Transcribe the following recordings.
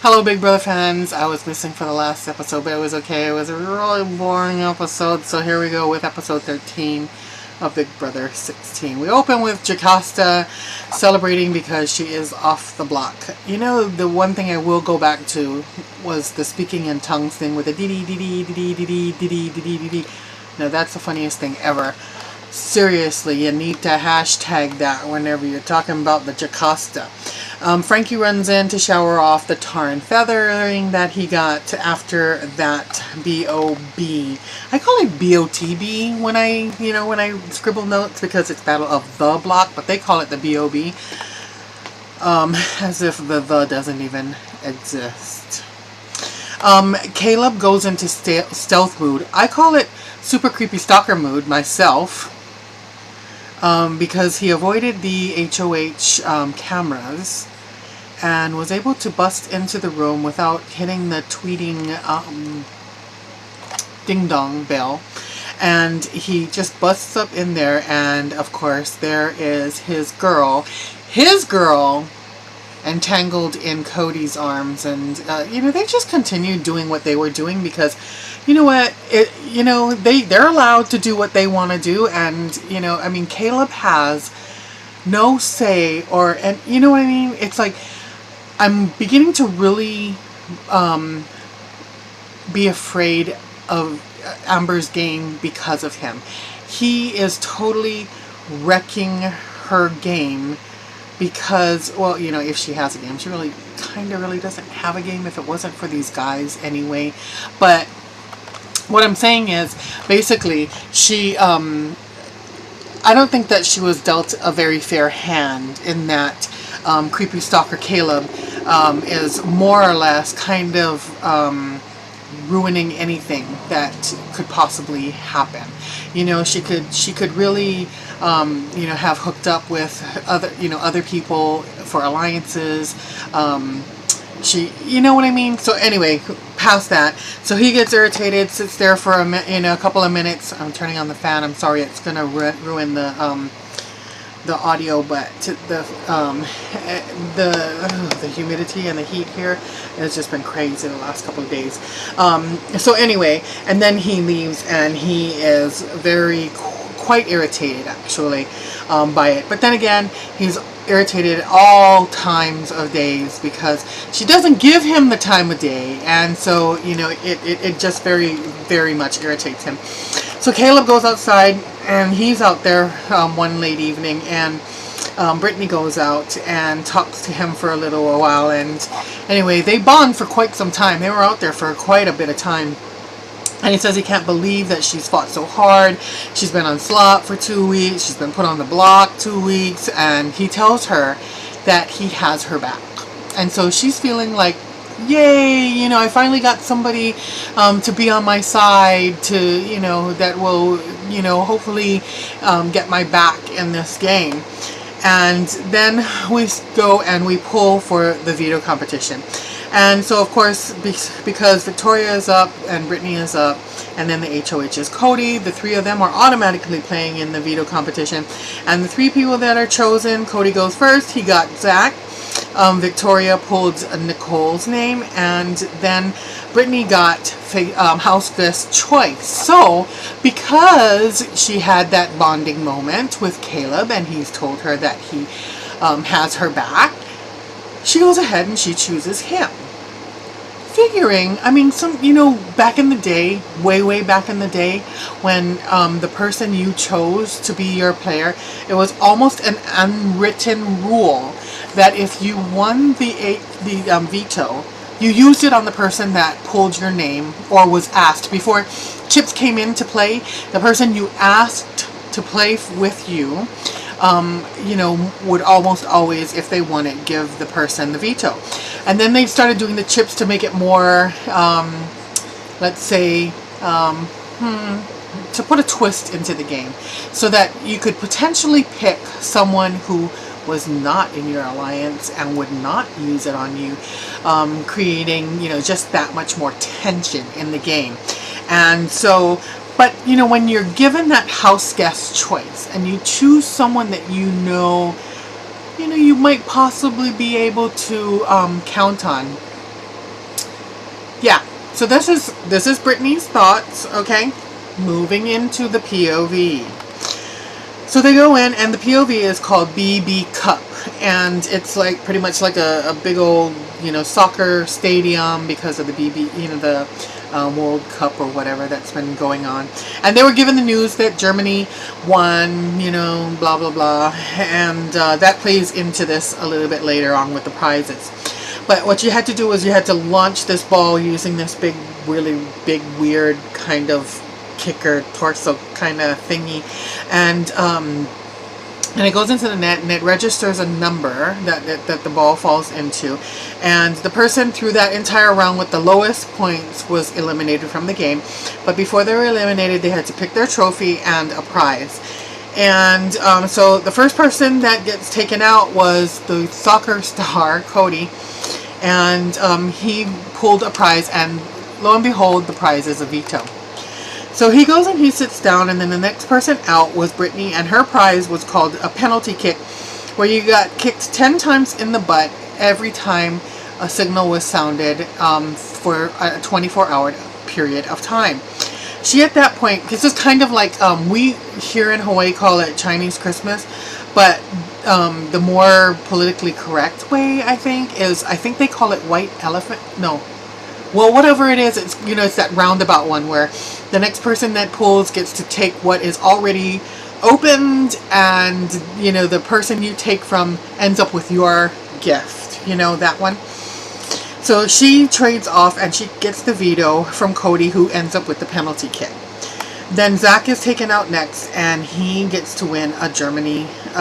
Hello, Big Brother fans. I was missing for the last episode, but it was okay. It was a really boring episode, so here we go with episode 13 of Big Brother 16. We open with Jocasta celebrating because she is off the block. You know, the one thing I will go back to was the speaking in tongues thing with the dee dee dee dee dee dee dee dee dee dee dee. Now, that's the funniest thing ever. Seriously, you need to hashtag that whenever you're talking about the Jocasta. Frankie runs in to shower off the tar and feathering that he got after that B.O.B. I call it B.O.T.B. when I scribble notes because it's Battle of the Block, but they call it the B.O.B. As if the doesn't even exist. Caleb goes into stealth mood. I call it super creepy stalker mood myself. Because he avoided the HOH cameras and was able to bust into the room without hitting the tweeting ding-dong bell. And he just busts up in there, and of course there is his girl entangled in Cody's arms, and they just continued doing what they were doing because you know what, they're allowed to do what they want to do, and Caleb has no say, and you know what I mean. It's like I'm beginning to really be afraid of Amber's game because of him. He is totally wrecking her game. Because, if she has a game, she really doesn't have a game if it wasn't for these guys anyway. But what I'm saying is, basically, she, I don't think that she was dealt a very fair hand in that creepy stalker Caleb is more or less kind of ruining anything that could possibly happen. She could really have hooked up with other people for alliances. You know what I mean? So anyway, past that. So he gets irritated, sits there for a couple of minutes. I'm turning on the fan. I'm sorry, it's gonna ruin the audio, but the humidity and the heat here has just been crazy the last couple of days. So anyway, and then he leaves, and he is quite irritated actually by it. But then again, he's irritated at all times of days because she doesn't give him the time of day, and so it just very, very much irritates him. So Caleb goes outside, and he's out there one late evening, and Brittany goes out and talks to him for a little while, and anyway, they bond for quite some time. They were out there for quite a bit of time. And he says he can't believe that she's fought so hard. She's been on slot for 2 weeks. She's been put on the block 2 weeks. And he tells her that he has her back. And so she's feeling like, yay, I finally got somebody to be on my side, that will, hopefully get my back in this game. And then we go and we pull for the veto competition. And so, of course, because Victoria is up and Brittany is up, and then the HOH is Cody, the three of them are automatically playing in the veto competition. And the three people that are chosen, Cody goes first. He got Zach. Victoria pulled Nicole's name, and then Brittany got House Best Choice. So, because she had that bonding moment with Caleb, and he's told her that he has her back, she goes ahead and she chooses him. Figuring, back in the day, way back in the day, when the person you chose to be your player, it was almost an unwritten rule that if you won the veto, you used it on the person that pulled your name or was asked. Before chips came into play, the person you asked to play with you, would almost always, if they won it, give the person the veto. And then they started doing the chips to make it more, let's say, to put a twist into the game, so that you could potentially pick someone who was not in your alliance and would not use it on you, creating, just that much more tension in the game. And so, but when you're given that house guest choice and you choose someone that you might possibly be able to count on, Yeah. So this is Brittany's thoughts. Okay, moving into the POV. So they go in, and the POV is called BB Cup, and it's like pretty much like a big old, you know, soccer stadium because of the BB, you know, the World Cup or whatever that's been going on. And they were given the news that Germany won, you know, blah blah blah, and that plays into this a little bit later on with the prizes. But what you had to do was you had to launch this ball using this big, really big, weird kind of kicker torso kind of thingy, and it goes into the net, and it registers a number that the ball falls into, and the person through that entire round with the lowest points was eliminated from the game. But before they were eliminated, they had to pick their trophy and a prize. And so the first person that gets taken out was the soccer star Cody, and he pulled a prize, and lo and behold, the prize is a veto. So he goes and he sits down, and then the next person out was Brittany, and her prize was called a penalty kick, where you got kicked 10 times in the butt every time a signal was sounded for a 24-hour period of time. She, at that point, this is kind of like, we here in Hawaii call it Chinese Christmas, but the more politically correct way, I think they call it white elephant. No. Well, whatever it is, it's, you know, it's that roundabout one where the next person that pulls gets to take what is already opened, and, you know, the person you take from ends up with your gift. You know, that one. So she trades off, and she gets the veto from Cody, who ends up with the penalty kick. Then Zach is taken out next, and he gets to win a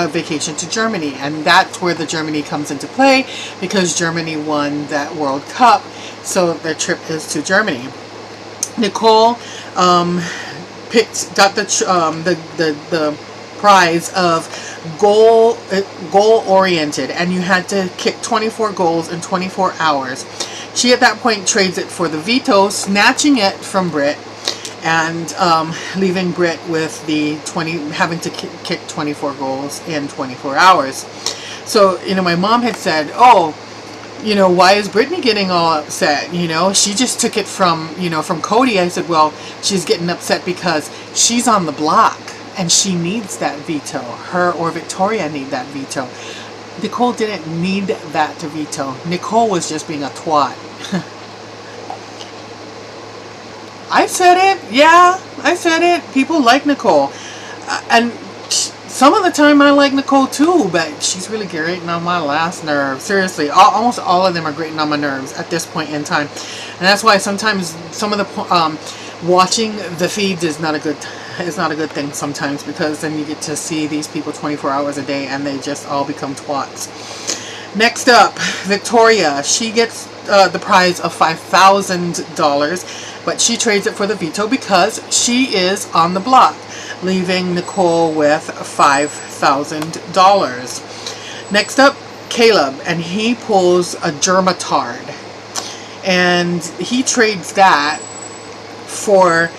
vacation to Germany. And that's where the Germany comes into play, because Germany won that World Cup. So their trip is to Germany. Nicole got the prize of goal oriented, and you had to kick 24 goals in 24 hours. She at that point trades it for the veto, snatching it from Britt, and leaving Britt with the having to kick 24 goals in 24 hours. So, you know, my mom had said, oh, you know, why is Brittany getting all upset? You know, she just took it from Cody. I said, well, she's getting upset because she's on the block and she needs that veto. Her or Victoria need that veto. Nicole didn't need that to veto. Nicole was just being a twat. I said it. Yeah, I said it. People like Nicole. And some of the time I like Nicole too, but she's really grating on my last nerve. Seriously, almost all of them are grating on my nerves at this point in time. And that's why sometimes some of the watching the feeds is not a good thing sometimes, because then you get to see these people 24 hours a day and they just all become twats. Next up, Victoria. She gets the prize of $5,000, but she trades it for the veto because she is on the block, leaving Nicole with $5,000. Next up, Caleb, and he pulls a Germatard, and he trades that for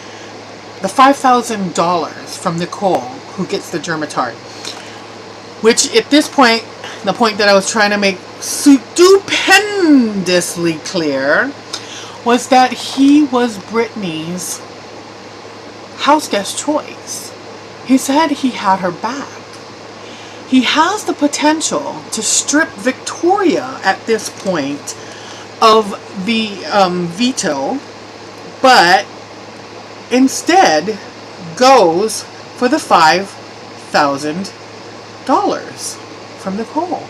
the $5,000 from Nicole, who gets the Germatard. Which, at this point, the point that I was trying to make stupendously clear was that he was Brittany's house guest choice. He said he had her back. He has the potential to strip Victoria at this point of the veto, but instead goes for the $5,000 from Nicole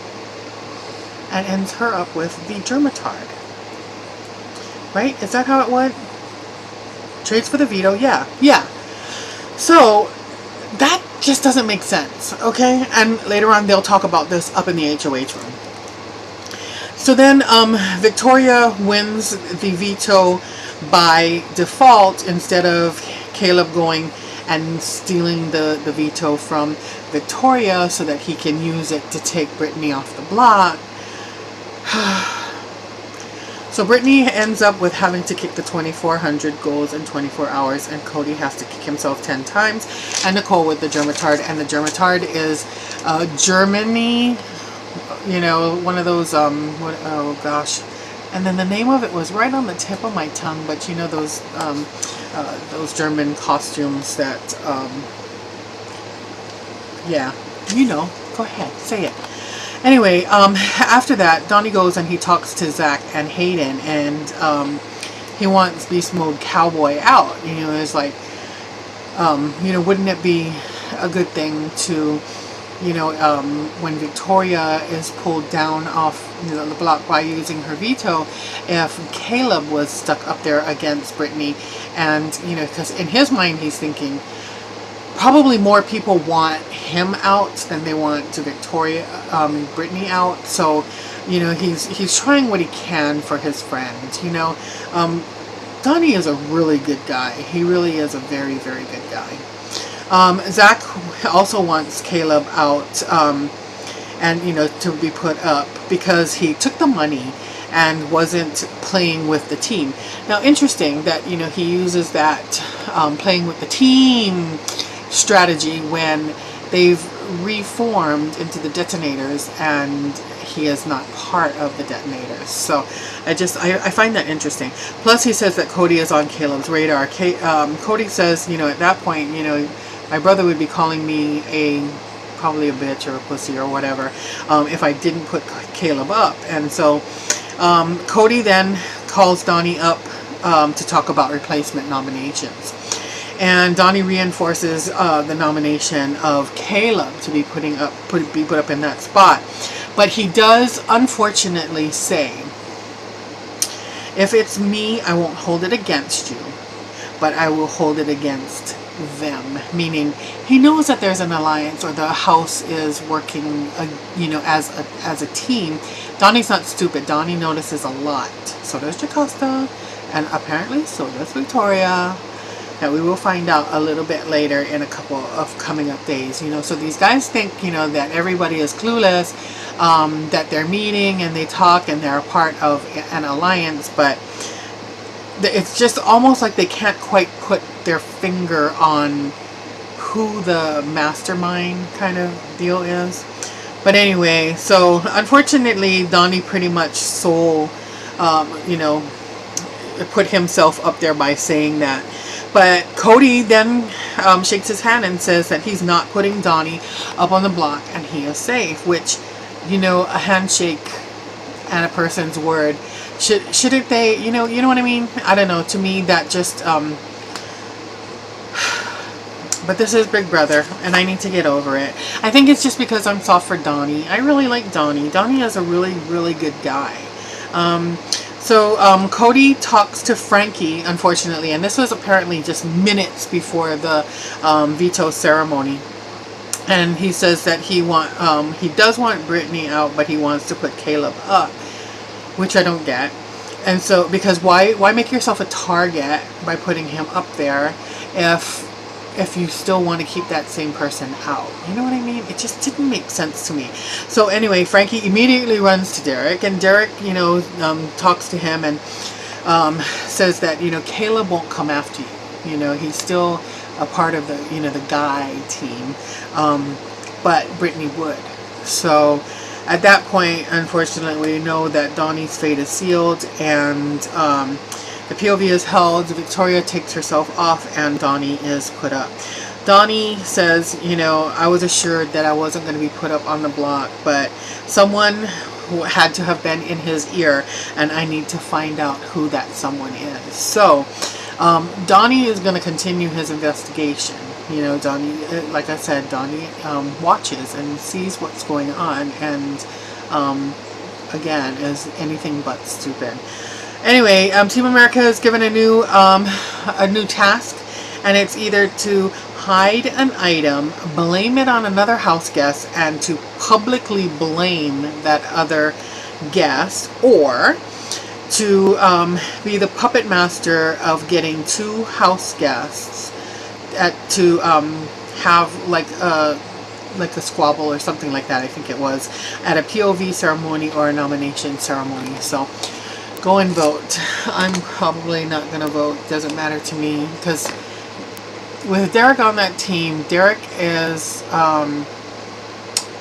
and ends her up with the Germatard. Right? Is that how it went? Trades for the veto? Yeah. So that just doesn't make sense, okay? And later on they'll talk about this up in the HOH room. So then Victoria wins the veto by default instead of Caleb going and stealing the veto from Victoria so that he can use it to take Brittany off the block. So Brittany ends up with having to kick the 2,400 goals in 24 hours, and Cody has to kick himself 10 times, and Nicole with the Germatard. And the Germatard is Germany, you know, one of those, and then the name of it was right on the tip of my tongue, but you know those German costumes that, yeah, you know, go ahead, say it. Anyway, after that, Donnie goes and he talks to Zach and Hayden, and he wants Beast Mode Cowboy out. You know, it's like, you know, wouldn't it be a good thing to, you know, when Victoria is pulled down off, you know, the block by using her veto, if Caleb was stuck up there against Brittany, and, you know, because in his mind he's thinking probably more people want him out than they want to Brittany out. So, you know, he's trying what he can for his friend. You know, Donnie is a really good guy. He really is a very, very good guy. Zach also wants Caleb out, and, you know, to be put up because he took the money and wasn't playing with the team. Now, interesting that, you know, he uses that playing with the team strategy when they've reformed into the Detonators and he is not part of the Detonators. So I find that interesting. Plus he says that Cody is on Caleb's radar. Cody says, you know, at that point, you know, my brother would be calling me probably a bitch or a pussy or whatever, if I didn't put Caleb up. And so Cody then calls Donnie up to talk about replacement nominations. And Donnie reinforces the nomination of Caleb to be put up in that spot. But he does unfortunately say, if it's me, I won't hold it against you, but I will hold it against them. Meaning he knows that there's an alliance, or the house is working, you know, as a team. Donnie's not stupid. Donnie notices a lot. So does Jocasta, and apparently so does Victoria. That we will find out a little bit later in a couple of coming up days. You know, so these guys think, you know, that everybody is clueless, that they're meeting and they talk and they're a part of an alliance, but it's just almost like they can't quite put their finger on who the mastermind kind of deal is. But anyway, so unfortunately Donnie pretty much you know, put himself up there by saying that. But Cody then shakes his hand and says that he's not putting Donnie up on the block and he is safe, which, you know, a handshake and a person's word, shouldn't they, you know what I mean? I don't know, to me that just, but this is Big Brother and I need to get over it. I think it's just because I'm soft for Donnie. I really like Donnie. Donnie is a really, really good guy. So Cody talks to Frankie, unfortunately, and this was apparently just minutes before the veto ceremony. And he says that he does want Brittany out, but he wants to put Caleb up, which I don't get. And so, because why make yourself a target by putting him up there if you still want to keep that same person out? You know what I mean? It just didn't make sense to me. So anyway, Frankie immediately runs to Derek, and Derek, you know, talks to him and says that, you know, Caleb won't come after you. You know, he's still a part of the, you know, the guy team, but Brittany would. So at that point, unfortunately, we know that Donnie's fate is sealed, and the POV is held. Victoria takes herself off and Donnie is put up. Donnie says, you know, I was assured that I wasn't going to be put up on the block, but someone who had to have been in his ear, and I need to find out who that someone is. So Donnie is going to continue his investigation. You know, Donnie, like I said, Donnie watches and sees what's going on, and again, is anything but stupid. Anyway, Team America is given a new task, and it's either to hide an item, blame it on another house guest, and to publicly blame that other guest, or to be the puppet master of getting two house guests to have like a squabble or something like that, I think it was, at a POV ceremony or a nomination ceremony. So go and vote. I'm probably not going to vote. Doesn't matter to me, because with Derek on that team, Derek is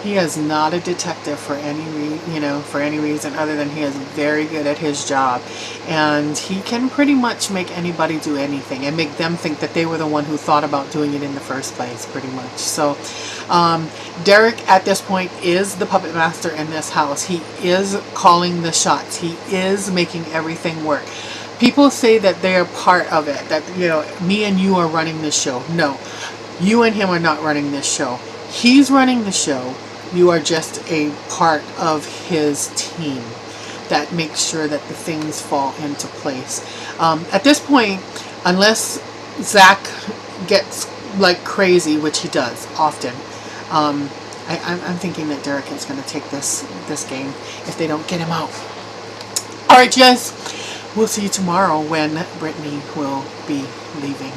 He is not a detective for for any reason other than he is very good at his job, and he can pretty much make anybody do anything and make them think that they were the one who thought about doing it in the first place, pretty much. So Derek at this point is the puppet master in this house. He is calling the shots. He is making everything work. People say that they are part of it, that, me and you are running this show. No, you and him are not running this show. He's running the show. You are just a part of his team that makes sure that the things fall into place. At this point, unless Zach gets like crazy, which he does often, I'm thinking that Derek is going to take this game if they don't get him out. Alright, guys. We'll see you tomorrow when Brittany will be leaving.